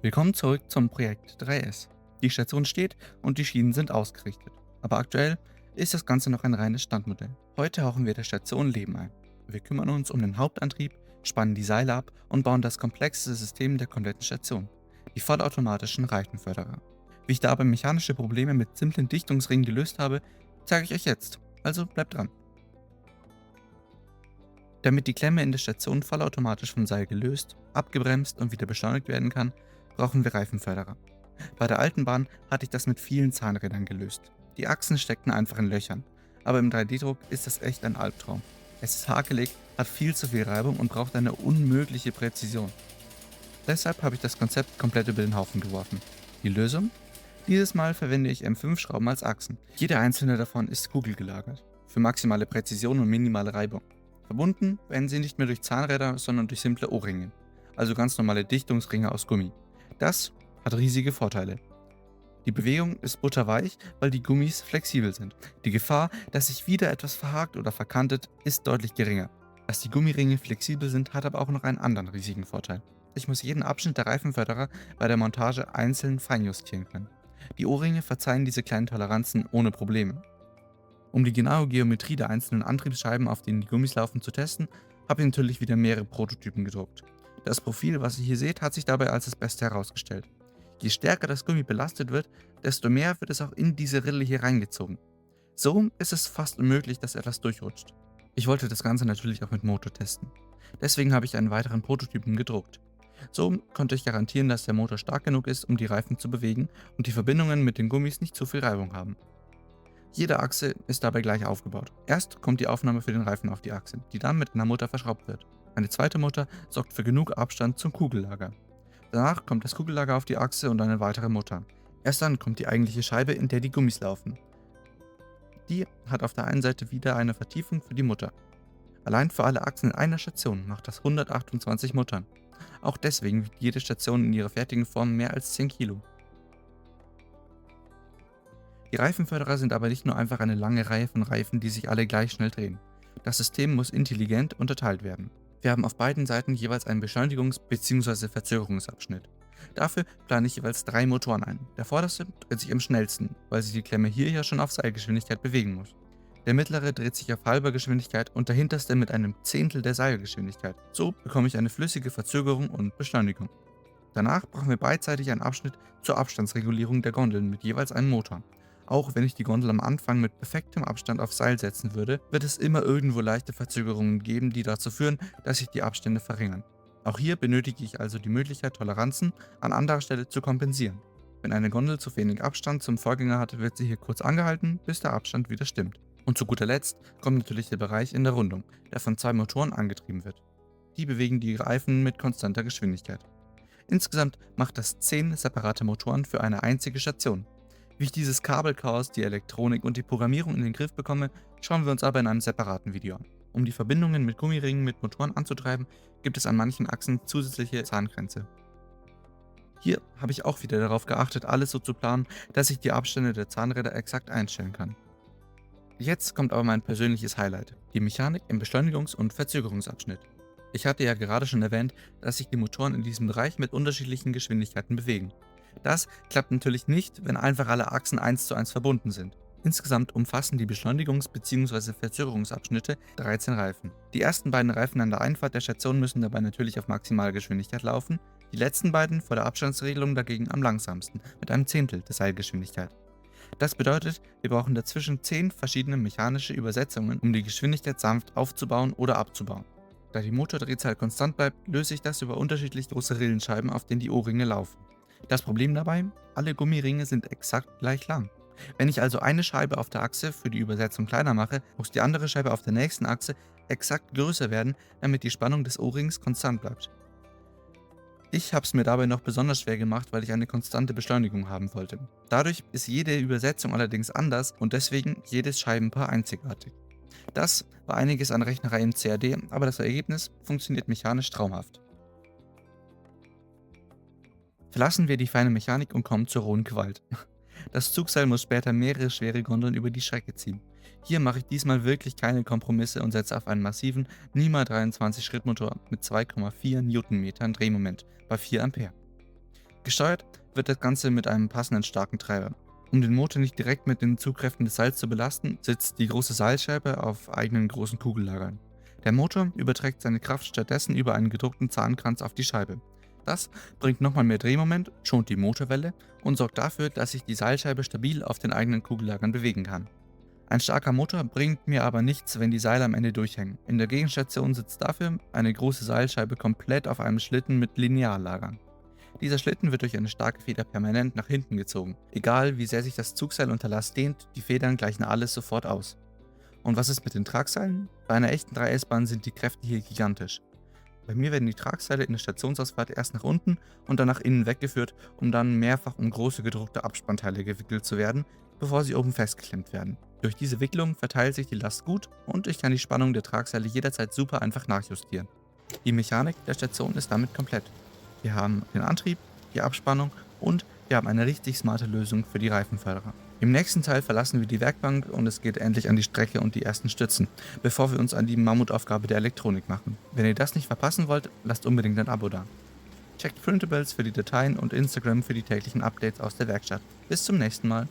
Willkommen zurück zum Projekt 3S. Die Station steht und die Schienen sind ausgerichtet. Aber aktuell ist das Ganze noch ein reines Standmodell. Heute hauchen wir der Station Leben ein. Wir kümmern uns um den Hauptantrieb, spannen die Seile ab und bauen das komplexeste System der kompletten Station, die vollautomatischen Reifenförderer. Wie ich dabei mechanische Probleme mit simplen Dichtungsringen gelöst habe, zeige ich euch jetzt. Also bleibt dran. Damit die Klemme in der Station vollautomatisch vom Seil gelöst, abgebremst und wieder beschleunigt werden kann, brauchen wir Reifenförderer. Bei der alten Bahn hatte ich das mit vielen Zahnrädern gelöst. Die Achsen steckten einfach in Löchern, aber im 3D-Druck ist das echt ein Albtraum. Es ist hakelig, hat viel zu viel Reibung und braucht eine unmögliche Präzision. Deshalb habe ich das Konzept komplett über den Haufen geworfen. Die Lösung? Dieses Mal verwende ich M5-Schrauben als Achsen. Jede einzelne davon ist kugelgelagert, für maximale Präzision und minimale Reibung. Verbunden werden sie nicht mehr durch Zahnräder, sondern durch simple O-Ringe, also ganz normale Dichtungsringe aus Gummi. Das hat riesige Vorteile. Die Bewegung ist butterweich, weil die Gummis flexibel sind. Die Gefahr, dass sich wieder etwas verhakt oder verkantet, ist deutlich geringer. Dass die Gummiringe flexibel sind, hat aber auch noch einen anderen riesigen Vorteil. Ich muss jeden Abschnitt der Reifenförderer bei der Montage einzeln feinjustieren können. Die O-Ringe verzeihen diese kleinen Toleranzen ohne Probleme. Um die genaue Geometrie der einzelnen Antriebsscheiben, auf denen die Gummis laufen, zu testen, habe ich natürlich wieder mehrere Prototypen gedruckt. Das Profil, was ihr hier seht, hat sich dabei als das Beste herausgestellt. Je stärker das Gummi belastet wird, desto mehr wird es auch in diese Rille hier reingezogen. So ist es fast unmöglich, dass etwas durchrutscht. Ich wollte das Ganze natürlich auch mit Motor testen. Deswegen habe ich einen weiteren Prototypen gedruckt. So konnte ich garantieren, dass der Motor stark genug ist, um die Reifen zu bewegen und die Verbindungen mit den Gummis nicht zu viel Reibung haben. Jede Achse ist dabei gleich aufgebaut. Erst kommt die Aufnahme für den Reifen auf die Achse, die dann mit einer Mutter verschraubt wird. Eine zweite Mutter sorgt für genug Abstand zum Kugellager. Danach kommt das Kugellager auf die Achse und eine weitere Mutter. Erst dann kommt die eigentliche Scheibe, in der die Gummis laufen. Die hat auf der einen Seite wieder eine Vertiefung für die Mutter. Allein für alle Achsen in einer Station macht das 128 Muttern. Auch deswegen wiegt jede Station in ihrer fertigen Form mehr als 10 Kilo. Die Reifenförderer sind aber nicht nur einfach eine lange Reihe von Reifen, die sich alle gleich schnell drehen. Das System muss intelligent unterteilt werden. Wir haben auf beiden Seiten jeweils einen Beschleunigungs- bzw. Verzögerungsabschnitt. Dafür plane ich jeweils 3 Motoren ein. Der vorderste dreht sich am schnellsten, weil sich die Klemme hier ja schon auf Seilgeschwindigkeit bewegen muss. Der mittlere dreht sich auf halber Geschwindigkeit und der hinterste mit einem Zehntel der Seilgeschwindigkeit. So bekomme ich eine flüssige Verzögerung und Beschleunigung. Danach brauchen wir beidseitig einen Abschnitt zur Abstandsregulierung der Gondeln mit jeweils einem Motor. Auch wenn ich die Gondel am Anfang mit perfektem Abstand aufs Seil setzen würde, wird es immer irgendwo leichte Verzögerungen geben, die dazu führen, dass sich die Abstände verringern. Auch hier benötige ich also die Möglichkeit, Toleranzen an anderer Stelle zu kompensieren. Wenn eine Gondel zu wenig Abstand zum Vorgänger hat, wird sie hier kurz angehalten, bis der Abstand wieder stimmt. Und zu guter Letzt kommt natürlich der Bereich in der Rundung, der von 2 Motoren angetrieben wird. Die bewegen die Reifen mit konstanter Geschwindigkeit. Insgesamt macht das 10 separate Motoren für eine einzige Station. Wie ich dieses Kabelchaos, die Elektronik und die Programmierung in den Griff bekomme, schauen wir uns aber in einem separaten Video an. Um die Verbindungen mit Gummiringen mit Motoren anzutreiben, gibt es an manchen Achsen zusätzliche Zahnkränze. Hier habe ich auch wieder darauf geachtet, alles so zu planen, dass ich die Abstände der Zahnräder exakt einstellen kann. Jetzt kommt aber mein persönliches Highlight, die Mechanik im Beschleunigungs- und Verzögerungsabschnitt. Ich hatte ja gerade schon erwähnt, dass sich die Motoren in diesem Bereich mit unterschiedlichen Geschwindigkeiten bewegen. Das klappt natürlich nicht, wenn einfach alle Achsen 1:1 verbunden sind. Insgesamt umfassen die Beschleunigungs- bzw. Verzögerungsabschnitte 13 Reifen. Die ersten beiden Reifen an der Einfahrt der Station müssen dabei natürlich auf Maximalgeschwindigkeit laufen, die letzten beiden vor der Abstandsregelung dagegen am langsamsten, mit einem Zehntel der Seilgeschwindigkeit. Das bedeutet, wir brauchen dazwischen 10 verschiedene mechanische Übersetzungen, um die Geschwindigkeit sanft aufzubauen oder abzubauen. Da die Motordrehzahl konstant bleibt, löse ich das über unterschiedlich große Rillenscheiben, auf denen die O-Ringe laufen. Das Problem dabei? Alle Gummiringe sind exakt gleich lang. Wenn ich also eine Scheibe auf der Achse für die Übersetzung kleiner mache, muss die andere Scheibe auf der nächsten Achse exakt größer werden, damit die Spannung des O-Rings konstant bleibt. Ich habe es mir dabei noch besonders schwer gemacht, weil ich eine konstante Beschleunigung haben wollte. Dadurch ist jede Übersetzung allerdings anders und deswegen jedes Scheibenpaar einzigartig. Das war einiges an Rechnerei im CAD, aber das Ergebnis funktioniert mechanisch traumhaft. Verlassen wir die feine Mechanik und kommen zur rohen Gewalt. Das Zugseil muss später mehrere schwere Gondeln über die Strecke ziehen. Hier mache ich diesmal wirklich keine Kompromisse und setze auf einen massiven NIMA 23 Schrittmotor mit 2,4 Newtonmetern Drehmoment bei 4 Ampere. Gesteuert wird das Ganze mit einem passenden starken Treiber. Um den Motor nicht direkt mit den Zugkräften des Seils zu belasten, sitzt die große Seilscheibe auf eigenen großen Kugellagern. Der Motor überträgt seine Kraft stattdessen über einen gedruckten Zahnkranz auf die Scheibe. Das bringt nochmal mehr Drehmoment, schont die Motorwelle und sorgt dafür, dass sich die Seilscheibe stabil auf den eigenen Kugellagern bewegen kann. Ein starker Motor bringt mir aber nichts, wenn die Seile am Ende durchhängen. In der Gegenstation sitzt dafür eine große Seilscheibe komplett auf einem Schlitten mit Lineallagern. Dieser Schlitten wird durch eine starke Feder permanent nach hinten gezogen. Egal wie sehr sich das Zugseil unter Last dehnt, die Federn gleichen alles sofort aus. Und was ist mit den Tragseilen? Bei einer echten 3S-Bahn sind die Kräfte hier gigantisch. Bei mir werden die Tragseile in der Stationsausfahrt erst nach unten und dann nach innen weggeführt, um dann mehrfach um große gedruckte Abspannteile gewickelt zu werden, bevor sie oben festgeklemmt werden. Durch diese Wicklung verteilt sich die Last gut und ich kann die Spannung der Tragseile jederzeit super einfach nachjustieren. Die Mechanik der Station ist damit komplett. Wir haben den Antrieb, die Abspannung und wir haben eine richtig smarte Lösung für die Reifenförderer. Im nächsten Teil verlassen wir die Werkbank und es geht endlich an die Strecke und die ersten Stützen, bevor wir uns an die Mammutaufgabe der Elektronik machen. Wenn ihr das nicht verpassen wollt, lasst unbedingt ein Abo da. Checkt Printables für die Dateien und Instagram für die täglichen Updates aus der Werkstatt. Bis zum nächsten Mal.